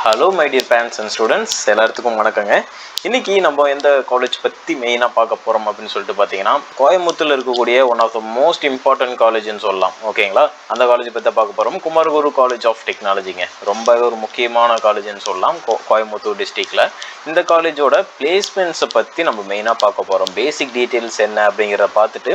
Hello my dear parents and students, எல்லாத்துக்கும் வணக்கங்க. இன்றைக்கி நம்ம எந்த காலேஜ் பற்றி மெயினாக பார்க்க போகிறோம் அப்படின்னு சொல்லிட்டு பார்த்தீங்கன்னா, கோயம்புத்தூரில் இருக்கக்கூடிய one of the most important காலேஜ்னு சொல்லலாம். ஓகேங்களா? அந்த காலேஜ் பற்றி பார்க்க போகிறோம். குமரகுரு காலேஜ் ஆஃப் டெக்னாலஜிங்க. ரொம்பவே ஒரு முக்கியமான காலேஜ்னு சொல்லலாம் கோயம்புத்தூர் டிஸ்ட்ரிக்டில். இந்த காலேஜோட பிளேஸ்மெண்ட்ஸை பற்றி நம்ம மெயினாக பார்க்க போகிறோம். பேசிக் டீட்டெயில்ஸ் என்ன அப்படிங்கிறத பார்த்துட்டு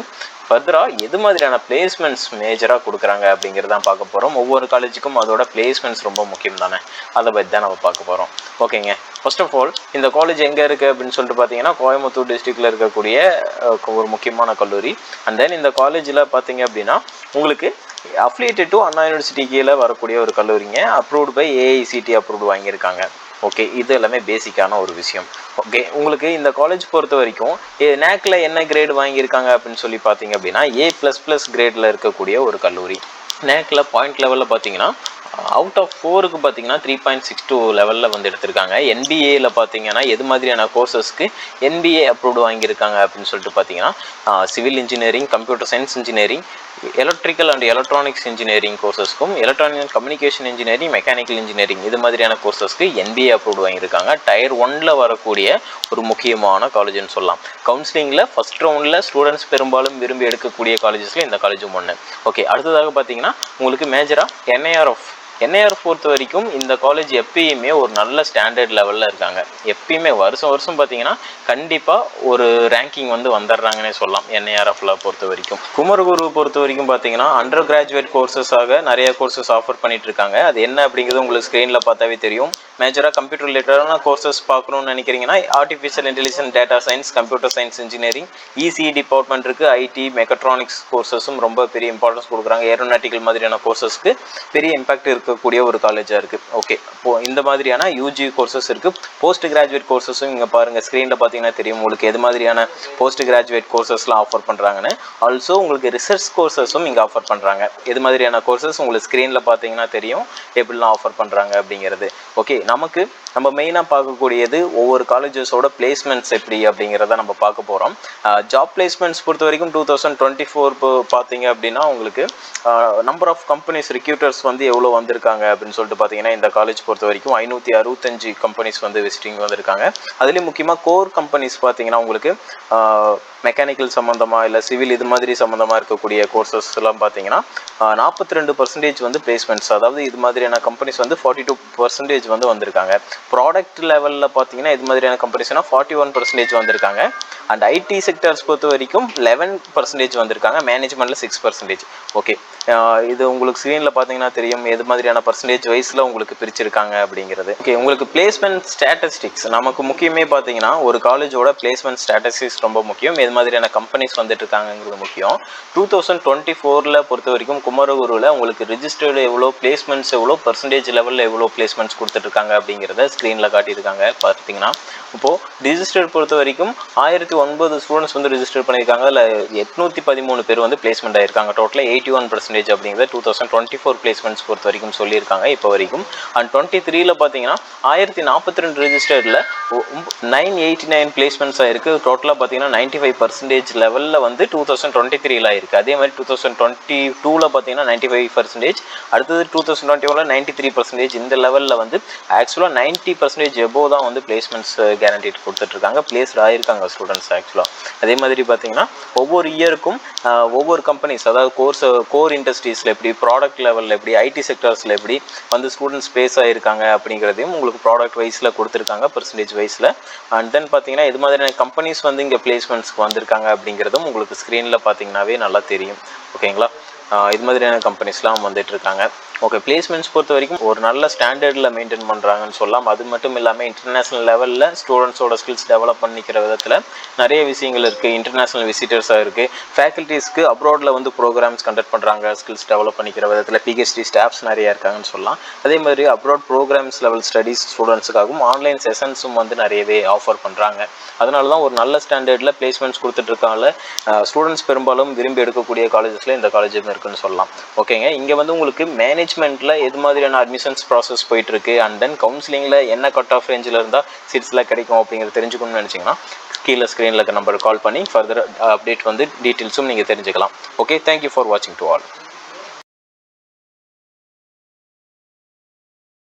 ஃபர்தராக எது மாதிரியான பிளேஸ்மெண்ட்ஸ் மேஜராக கொடுக்குறாங்க அப்படிங்கிறதான் பார்க்க போகிறோம். ஒவ்வொரு காலேஜுக்கும் அதோட பிளேஸ்மெண்ட்ஸ் ரொம்ப முக்கியம் தானே, அதை பற்றி தான் நம்ம பார்க்க போகிறோம். ஓகேங்க, ஃபர்ஸ்ட் ஆஃப் ஆல் இந்த காலேஜ் எங்கே இருக்குது அப்படின்னு சொல்லிட்டு பார்த்தீங்கன்னா, கோயம்புத்தூர் டிஸ்ட்ரிக்டில் இருக்கக்கூடிய ஒரு முக்கியமான கல்லூரி. அண்ட் தென் இந்த காலேஜில் பார்த்தீங்க அப்படின்னா உங்களுக்கு அஃபிலியேட்டட் டு அண்ணா யூனிவர்சிட்டி கீழே வரக்கூடிய ஒரு கல்லூரிங்க. அப்ரூவ்டு பை ஏஐசிடி அப்ரூவ்டு வாங்கியிருக்காங்க. ஓகே, இது எல்லாமே பேசிக்கான ஒரு விஷயம். ஓகே, உங்களுக்கு இந்த காலேஜ் பொறுத்த வரைக்கும் நேக்கில் என்ன கிரேடு வாங்கியிருக்காங்க அப்படின்னு சொல்லி பார்த்தீங்க அப்படின்னா, A++ கிரேடில் இருக்கக்கூடிய ஒரு கல்லூரி. நேக்கில் பாயிண்ட் லெவலில் பார்த்தீங்கன்னா அவுட் ஆஃப் 4க்கு பார்த்தீங்கன்னா 3.62 லெவலில் வந்து எடுத்திருக்காங்க. என்பிஏயில் பார்த்தீங்கன்னா எது மாதிரியான கோர்சஸ்க்கு என்பிஏ அப்ரூவ்டு வாங்கியிருக்காங்க அப்படின்னு சொல்லிட்டு பார்த்தீங்கன்னா, civil engineering, computer science engineering, electrical and electronics engineering கோர்சஸ்க்கும், electronic communication engineering, mechanical engineering இது மாதிரியான கோர்சஸ்க்கு என்பிஏ அப்ரூவ்டு வாங்கியிருக்காங்க. டயர் 1ல் வரக்கூடிய ஒரு முக்கியமான காலேஜ்னு சொல்லலாம். கவுன்சிலிங்கில் ஃபஸ்ட் ரவுண்டில் ஸ்டூடெண்ட்ஸ் பெரும்பாலும் விரும்பி எடுக்கக்கூடிய காலேஜஸில் இந்த காலேஜும் ஒன்று. ஓகே, அடுத்ததாக பார்த்தீங்கன்னா உங்களுக்கு மேஜராக என்ஐஆர் பொறுத்த வரைக்கும் இந்த காலேஜ் எப்பயுமே ஒரு நல்ல ஸ்டாண்டர்ட் லெவலில் இருக்காங்க. எப்பயுமே வருஷம் பார்த்தீங்கன்னா கண்டிப்பாக ஒரு ரேங்கிங் வந்து வந்துடுறாங்கன்னே சொல்லலாம். என்ஐஆர்எஃப்ல பொறுத்த வரைக்கும், குமரகுரு பொறுத்த வரைக்கும் பார்த்தீங்கன்னா அண்டர் கிராஜுவேட் கோர்சஸாக நிறைய கோர்சஸ் ஆஃபர் பண்ணிட்டு இருக்காங்க. அது என்ன அப்படிங்கிறது உங்களுக்கு ஸ்க்ரீனில் பார்த்தாவே தெரியும். மேஜராக கம்ப்யூட்டர் ரிலேட்டடான கோர்சஸ் பார்க்கணும்னு நினைக்கிறீங்கன்னா artificial intelligence, data science, computer science engineering, ECE department இருக்குது. ஐடி, மெக்கட்ரானிக்ஸ் கோர்சஸும் ரொம்ப பெரிய இம்பார்ட்டன்ஸ் கொடுக்குறாங்க. ஏரோநாட்டிக்கல் மாதிரியான கோர்சஸ்க்கு பெரிய இம்பாக்ட் இருக்கக்கூடிய ஒரு காலேஜாக இருக்குது. ஓகே, இப்போது இந்த மாதிரியான யூஜி கோர்சஸ் இருக்குது. போஸ்ட் கிராஜுவேட் கோர்சஸும் இங்கே பாருங்கள், ஸ்க்ரீனில் பார்த்தீங்கன்னா தெரியும் உங்களுக்கு எது மாதிரியான போஸ்ட் கிராஜுவேட் கோர்சஸ்லாம் ஆஃபர் பண்ணுறாங்கன்னு. ஆல்சோ உங்களுக்கு ரிசர்ச் கோர்சஸும் இங்கே ஆஃபர் பண்ணுறாங்க. எது மாதிரியான கோர்சஸ் உங்களுக்கு ஸ்க்ரீனில் பார்த்தீங்கன்னா தெரியும் எப்படிலாம் ஆஃபர் பண்ணுறாங்க அப்படிங்கிறது. ஓகே, நம்ம மெயினாக பார்க்கக்கூடியது ஒவ்வொரு காலேஜஸோட பிளேஸ்மெண்ட்ஸ் எப்படி அப்படிங்கிறத நம்ம பார்க்க போகிறோம். ஜாப் பிளேஸ்மெண்ட்ஸ் பொறுத்த வரைக்கும் 2024 பார்த்தீங்க அப்படின்னா உங்களுக்கு நம்பர் ஆஃப் கம்பெனிஸ் ரிக்ரூட்டர்ஸ் வந்து எவ்வளோ வந்திருக்காங்க அப்படின்னு சொல்லிட்டு பார்த்தீங்கன்னா, இந்த காலேஜ் பொறுத்த வரைக்கும் 565 கம்பெனிஸ் வந்து விசிட்டிங் வந்திருக்காங்க. அதுலேயும் முக்கியமாக கோர் கம்பெனிஸ் பார்த்தீங்கன்னா உங்களுக்கு மெக்கானிக்கல் சம்மந்தமாக இல்லை சிவில் இது மாதிரி சம்மந்தமாக இருக்கக்கூடிய கோர்சஸ்லாம் பார்த்தீங்கன்னா 42% வந்து பிளேஸ்மெண்ட்ஸ். அதாவது இது மாதிரியான கம்பெனிஸ் வந்து 42% வந்து வந்திருக்காங்க. ப்ராடக்ட் லெவலில் பார்த்தீங்கன்னா இது மாதிரியான கம்பெனிஸ்னால் 41% வந்திருக்காங்க. அண்ட் ஐடி செக்டர்ஸ் பொறுத்த வரைக்கும் 11% வந்திருக்காங்க. மேனேஜ்மெண்ட்டில் 6%. ஓகே, இது உங்களுக்கு ஸ்க்ரீனில் பார்த்தீங்கன்னா தெரியும் எது மாதிரியான பர்சன்டேஜ் வைஸில் உங்களுக்கு பிரிச்சிருக்காங்க அப்படிங்கிறது. ஓகே, உங்களுக்கு பிளேஸ்மெண்ட் ஸ்டாட்டிஸ்டிக்ஸ் நமக்கு முக்கியமே பார்த்தீங்கன்னா ஒரு காலேஜோட பிளேஸ்மெண்ட் ஸ்டாட்டிஸ்டிக்ஸ் ரொம்ப முக்கியம். எது மாதிரியான கம்பெனிஸ் வந்துட்டு இருக்காங்கிறது முக்கியம். 2024 பொறுத்த வரைக்கும் குமரகுருவில் உங்களுக்கு ரிஜிஸ்டர்டு எவ்வளோ, பிளேஸ்மெண்ட்ஸ் எவ்வளோ, பர்சன்டேஜ் லெவலில் எவ்வளோ பிளேஸ்மெண்ட்ஸ் கொடுத்துட்ருக்காங்க அப்படிங்கிறத ஸ்க்ரீனில் காட்டியிருக்காங்க. பார்த்தீங்கன்னா இப்போது ரிஜிஸ்டர் பொறுத்த வரைக்கும் 1009 ஸ்டூடெண்ட்ஸ் வந்து ரிஜிஸ்டர் பண்ணியிருக்காங்க. அதில் 813 பேர் வந்து பிளேஸ்மெண்ட் ஆகிருக்காங்க. டோட்டலாக 81% அப்படிங்கிறத 2024 பிளேஸ்மெண்ட்ஸ் பொறுத்த வரைக்கும் சொல்லியிருக்காங்க இப்போ வரைக்கும். அண்ட் 23ல் பார்த்தீங்கன்னா 1042 ரிஜிஸ்டர்டில் 989 பிளேஸ்மெண்ட்ஸ் ஆகிருக்கு. டோட்டலாக பார்த்தீங்கன்னா 95% லெவலில் வந்து 2023ல் ஆயிருக்கு. அதே மாதிரி 2022ல் பார்த்தீங்கன்னா 95%, அடுத்தது 2021ல் 93%. இந்த லெவலில் வந்து ஆக்சுவலாக 90% எபோவ் தான் வந்து பிளேஸ்மெண்ட்ஸ் கேரண்டி கொடுத்துட்ருக்காங்க. பிளேஸ்ட் ஆகிருக்காங்க ஸ்டூடெண்ட்ஸ் ஆக்சுவலாக. அதே மாதிரி பார்த்தீங்கன்னா ஒவ்வொரு இயருக்கும் ஒவ்வொரு கம்பெனிஸ், அதாவது கோர் இண்டஸ்ட்ரீஸில் எப்படி, ப்ராடக்ட் லெவலில் எப்படி, ஐடி செக்டர்ஸில் எப்படி வந்து ஸ்டூடெண்ட்ஸ் பிளேஸ் ஆகிருக்காங்க அப்படிங்கிறதையும் உங்களுக்கு ப்ராடக்ட் வைஸில் கொடுத்துருக்காங்க, பர்சன்டேஜ் வைஸில். அண்ட் தென் பார்த்தீங்கன்னா இது மாதிரியான கம்பெனிஸ் வந்து இங்கே பிளேஸ்மெண்ட்ஸ்க்கு வந்திருக்காங்க அப்படிங்கிறதும் உங்களுக்கு ஸ்க்ரீனில் பார்த்தீங்கன்னாவே நல்லா தெரியும். ஓகேங்களா, இது மாதிரியான கம்பெனிஸ்லாம் வந்துட்டு இருக்காங்க. ஓகே, பிளேஸ்மெண்ட்ஸ் பொறுத்த வரைக்கும் ஒரு நல்ல ஸ்டாண்டர்டில் மெயின்டைன் பண்ணுறாங்கன்னு சொல்லலாம். அது மட்டும் இல்லாமல் இன்டர்நேஷ்னல் லெவலில் ஸ்டூடெண்ட்ஸோட ஸ்கில்ஸ் டெவலப் பண்ணிக்கிற விதத்தில் நிறைய விஷயங்கள் இருக்குது. இன்டர்நேஷ்னல் விசிட்டர்ஸாக இருக்குது. ஃபேக்கல்ட்டிஸ்க்கு அப்ராடில் வந்து ப்ரோக்ராம்ஸ் கண்டக்ட் பண்ணுறாங்க ஸ்கில்ஸ் டெவலப் பண்ணிக்கிற விதத்தில். பிஹெச்டி ஸ்டாஃப்ஸ் நிறையா இருக்காங்கன்னு சொல்லலாம். அதே மாதிரி அப்ராட் ப்ரோக்ராம்ஸ் லெவல் ஸ்டடீஸ் ஸ்டூடெண்ட்ஸுக்காகவும் ஆன்லைன் செஷன்ஸும் வந்து நிறையவே ஆஃபர் பண்ணுறாங்க. அதனால தான் ஒரு நல்ல ஸ்டாண்டர்டில் பிளேஸ்மெண்ட்ஸ் கொடுத்துட்ருக்காங்க. ஸ்டூடெண்ட்ஸ் பெரும்பாலும் விரும்பி எடுக்கக்கூடிய காலேஜஸில் இந்த காலேஜும் இருக்குன்னு சொல்லலாம். ஓகேங்க, இங்கே வந்து உங்களுக்கு மேனேஜ்மெண்ட்டில் எது மாதிரியான அட்மிஷன்ஸ் ப்ராசஸ் போயிட்டுருக்கு, அண்ட் தென் கவுன்சிலிங்கில் என்ன கட் ஆஃப் ரேஞ்சில் இருந்தால் சீட்ஸ்லாம் கிடைக்கும் அப்படிங்கிறது தெரிஞ்சுக்கணும்னு நினச்சிங்கன்னா கீழே ஸ்க்ரீனில் இருக்க நம்பருக்கு கால் பண்ணி ஃபர்தர் அப்டேட் வந்து டீட்டெயில்ஸும் நீங்கள் தெரிஞ்சுக்கலாம். ஓகே, தேங்க்யூ ஃபார் வாட்சிங் டு ஆல்.